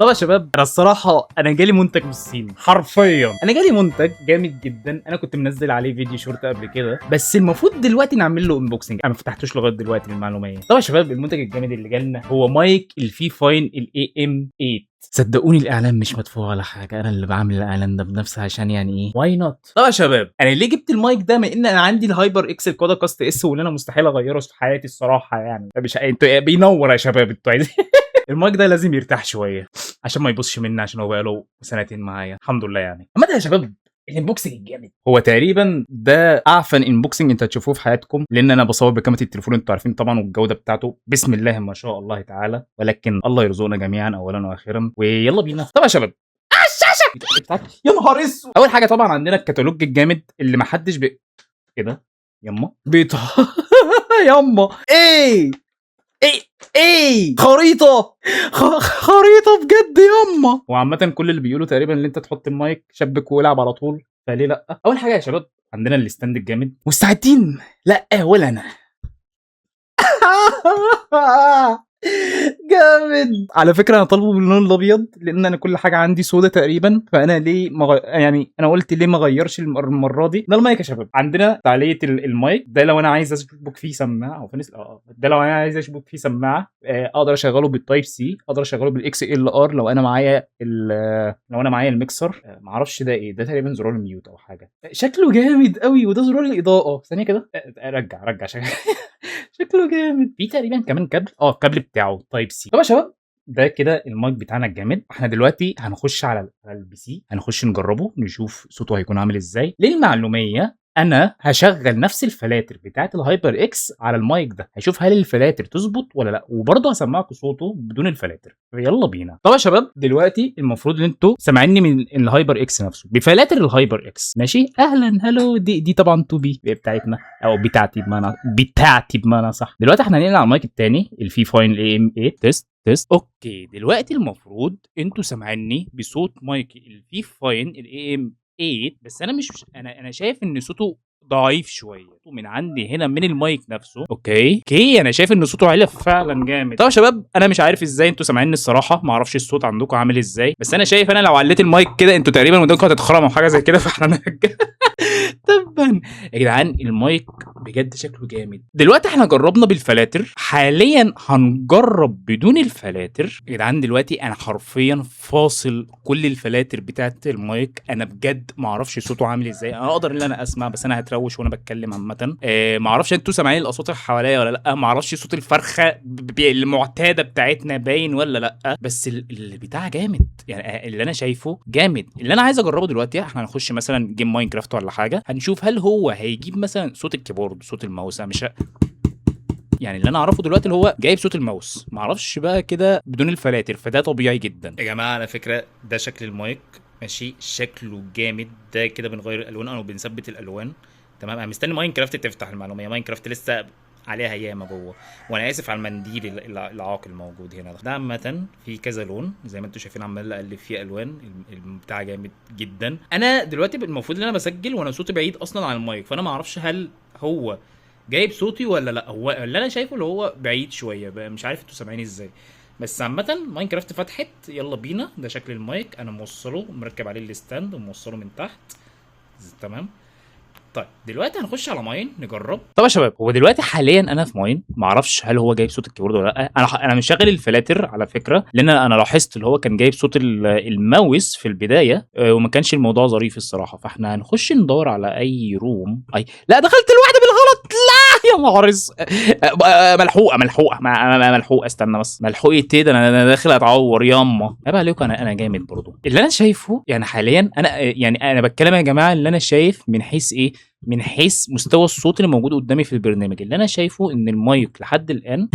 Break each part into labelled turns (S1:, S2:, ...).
S1: طب يا شباب، انا الصراحه انا جالي منتج من الصين حرفيا. انا جالي منتج جامد جدا، انا كنت منزل عليه فيديو شورت قبل كده، بس المفروض دلوقتي نعمل له انبوكسنج. انا ما فتحتوش لغايه دلوقتي للمعلوميه. طب يا شباب، المنتج الجامد اللي جالنا هو مايك الفي فاين الاي ام 8. صدقوني الاعلان مش مدفوع ولا حاجه، انا اللي بعمل الاعلان ده بنفسي عشان يعني ايه، واي نوت. طب يا شباب، انا ليه جبت المايك ده؟ ما ان انا عندي الهايبر اكس الكودا كاست اس، واللي انا مستحيل اغيره في حياتي الصراحه. يعني مش انتوا بينور يا شباب، انتوا عايزين المايك ده لازم يرتاح شويه عشان ما يبصش مني، عشان هو بقاله سنتين معايا الحمد لله. يعني اما ده يا شباب، الانبوكسنج الجامد هو تقريبا ده اعفن انبوكسنج انت هتشوفوه في حياتكم، لان انا بصور بكاميرا التليفون انتوا عارفين طبعا، والجوده بتاعته بسم الله ما شاء الله تعالى، ولكن الله يرزقنا جميعا اولا واخيرا. ويلا بينا. طب يا شباب، الشاشه بتاعتك يا نهار اسود. اول حاجه طبعا عندنا الكتالوج الجامد اللي ما حدش كده يما يما ايه ايه ايه خريطه خريطه بجد يما. وعامه كل اللي بيقولوا تقريبا ان انت تحط المايك شبك والعب على طول، فليه لا؟ اول حاجه يا شباب، عندنا الستاند الجامد. مستعدين؟ لا ولا انا. جامد. على فكره انا طالبه باللون الابيض لان انا كل حاجه عندي سودا تقريبا، فانا ليه يعني انا قلت ليه ما اغيرش المره دي. ده المايك يا شباب. عندنا تعليق المايك ده لو انا عايز اشبك فيه سماعه، او في ده لو انا عايز اشبك فيه سماعه، اقدر اشغله بالتايب سي، اقدر اشغله بالاكس ال ار لو انا معايا الميكسر. ما اعرفش ده ايه، ده تقريبا زرار الميوت او حاجه. شكله جامد قوي. وده زرار الاضاءه. ثانيه كده، رجع شكله جامد. في تقريبا كمان كابل، الكابل بتاعه تايب سي. طب يا شباب، ده كده المايك بتاعنا الجامد. احنا دلوقتي هنخش على البي سي، هنخش نجربه نشوف صوته هيكون عامل ازاي. للمعلوميه انا هشغل نفس الفلاتر بتاعه الهايبر اكس على المايك ده، هشوف هل الفلاتر تظبط ولا لا، وبرضه هسمعكم صوته بدون الفلاتر. يلا بينا. طب يا شباب، دلوقتي المفروض ان انتوا سامعيني من الهايبر اكس نفسه بفلاتر الهايبر اكس. ماشي، اهلا هلو. دي طبعا 2 بي بتاعتنا، او بتاعتي بمعنى صح. دلوقتي احنا هننقل على المايك الثاني الفي فاين الاي ام 8 تيست. اوكي، دلوقتي المفروض انتوا سامعيني بصوت مايك الفي فاين الاي ام 8، بس انا مش انا شايف ان صوته ضعيف شويه من عندي هنا من المايك نفسه. اوكي انا شايف ان صوته عالي فعلا جامد. طب يا شباب، انا مش عارف ازاي انتوا سامعيني الصراحه، ما اعرفش الصوت عندكم عامل ازاي، بس انا شايف انا لو عليت المايك كده انتوا تقريبا ودانكم هتتخرم او حاجه زي كده، فاحنا تبا يا جدعان. المايك بجد شكله جامد. دلوقتي احنا جربنا بالفلاتر، حاليا هنجرب بدون الفلاتر. يا جدعان دلوقتي انا حرفيا فاصل كل الفلاتر بتاعت المايك. انا بجد ما اعرفش صوته عامل ازاي. انا اقدر ان انا اسمع، بس انا هتروش وانا بتكلم عامه. ما اعرفش انتوا سامعين الاصوات اللي حواليا ولا لا، ما اعرفش صوت الفرخه المعتاده بتاعتنا باين ولا لا، بس اللي بتاع جامد. يعني اللي انا شايفه جامد. اللي انا عايز اجربه دلوقتي، احنا هنخش مثلا جيم ماينكرافت ولا حاجه، هنشوف هل هو هيجيب مثلا صوت الكيبورد، صوت الماوس. مش يعني اللي انا اعرفه دلوقتي اللي هو جايب صوت الماوس، ما اعرفش بقى كده بدون الفلاتر، فده طبيعي جدا. يا جماعه على فكره ده شكل المايك، ماشي، شكله جامد. ده كده بنغير الالوان او بنثبت الالوان. تمام، انا مستني ماينكرافت تفتح. المعلوميه ماينكرافت لسه عليها ياما جوه، وانا اسف على المنديل العاقل الموجود هنا. ده عامه في كذا لون زي ما انتم شايفين، عمال اقلب فيه الوان. البتاع جامد جدا. انا دلوقتي المفروض ان انا بسجل وانا صوتي بعيد اصلا عن المايك، فانا ما اعرفش هل هو جايب صوتي ولا لا. هو اللي انا شايفه اللي هو بعيد شويه بقى، مش عارف انتوا سامعيني ازاي. بس عامه ماينكرافت فتحت، يلا بينا. ده شكل المايك، انا موصله مركب عليه الستاند وموصله من تحت. تمام. طيب دلوقتي هنخش على ماين نجرب. طب يا شباب، هو دلوقتي حاليا انا في ماين، ما اعرفش هل هو جايب صوت الكيبورد ولا لا. انا مشغل الفلاتر على فكره، لان انا لاحظت اللي هو كان جايب صوت الماوس في البدايه، وما كانش الموضوع ظريف الصراحه. فاحنا هنخش ندور على اي روم. لا، دخلت الواحده بالغلط. لا يا معرس. ملحوقه. استنى بس، ملحوقه ايه ده؟ انا داخل اتعور ياما. عيب عليكم، انا جامد برضه. اللي انا شايفه يعني حاليا، انا بتكلم يا جماعه، اللي انا شايف من حيث ايه، من حيث مستوى الصوت اللي موجود قدامي في البرنامج. اللي انا شايفه ان المايك لحد الان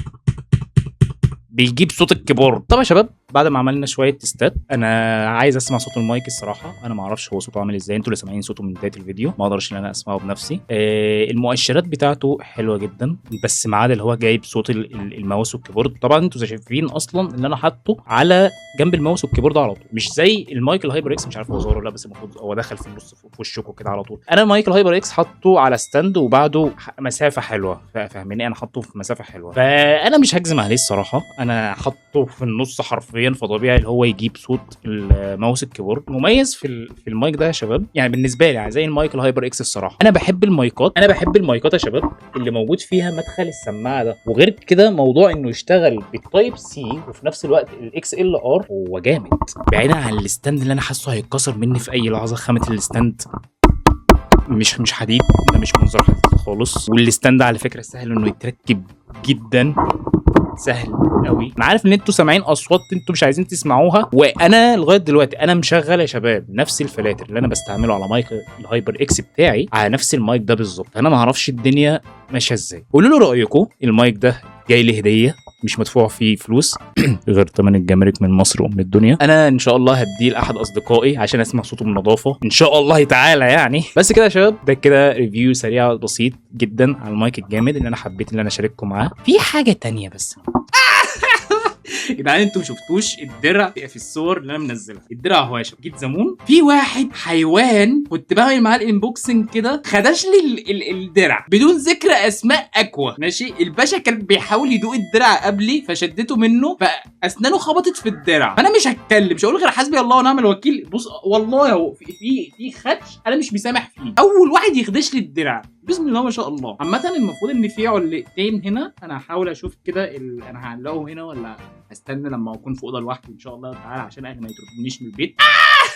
S1: بيجيب صوت الكيبورد. طب يا شباب، بعد ما عملنا شويه تيستات، انا عايز اسمع صوت المايك الصراحه. انا ما اعرفش هو صوته عامل ازاي، انتوا اللي سامعين صوته من بدايه الفيديو، ما اقدرش ان انا اسمعه بنفسي. المؤشرات بتاعته حلوه جدا، بس ما عدا اللي هو جايب صوت الماوس والكيبورد. طبعا انتوا شايفين اصلا اللي انا حاطه على جنب الماوس والكيبورد على طول، مش زي المايك الهايبر اكس. مش عارف هو ظاهر ولا لا، بس المفروض هو دخل في النص في وشكم كده على طول. انا المايك الهايبر اكس حاطه على ستاند وبعده مسافه حلوه، فاهميني؟ انا حاطه في مسافه حلوه، فانا مش هجزم عليه الصراحه. انا حاطه في النص حرفيا، حرفيا، فطبيعي اللي هو يجيب صوت الماوس الكيبورد. مميز في المايك ده يا شباب، يعني بالنسبه لي زي المايك الهايبر اكس الصراحه. انا بحب المايكات يا شباب اللي موجود فيها مدخل السماعه ده. وغير كده موضوع انه يشتغل بالتايب سي وفي نفس الوقت الاكس ال ار هو جامد، بعيدا عن الستاند اللي انا حاسه هيتكسر مني في اي لحظه. خامه الستاند مش حديد، ده مش منظر حديد خالص. والستاند على فكره سهل انه يتركب جدا، سهل قوي. انا عارف ان انتوا سامعين اصوات انتوا مش عايزين تسمعوها، وانا لغايه دلوقتي انا مشغل يا شباب نفس الفلاتر اللي انا بستعمله على مايك الهايبر اكس بتاعي على نفس المايك ده بالظبط. انا ما اعرفش الدنيا ماشيه ازاي. قولوا له رايكم. المايك ده جاي لي هديه، مش مدفوع فيه فلوس غير ثمن الجمارك من مصر ومن الدنيا. انا ان شاء الله هديه لاحد اصدقائي عشان اسمع صوته بنظافه ان شاء الله تعالى يعني. بس كده يا شباب، ده كده ريفيو سريع بسيط جدا على المايك الجامد اللي انا حبيت ان انا اشارككم معاه. في حاجه تانية بس يا جدعان، انتوا ما شفتوش الدرع في الصور اللي انا منزلها؟ الدرع هو يا شباب جيت زمون، في واحد حيوان كنت بعمل معاه الانبوكسنج كده خدش لي الدرع بدون ذكر اسماء اكوا. ماشي، الباشا كان بيحاول يدوق الدرع قبلي فشدته منه فاسنانه خبطت في الدرع. فانا مش هتكلم، مش هقول غير حسبي الله ونعم الوكيل. بص والله هو في خدش انا مش مسامح فيه. اول واحد يخدش لي الدرع بسم الله ما شاء الله. عامه المفروض ان في علقتين هنا، انا هحاول اشوف كده انا هعلقهم هنا ولا استنى لما اكون في اوضه لوحدي ان شاء الله تعالى عشان اهلي ما يطردونيش من البيت.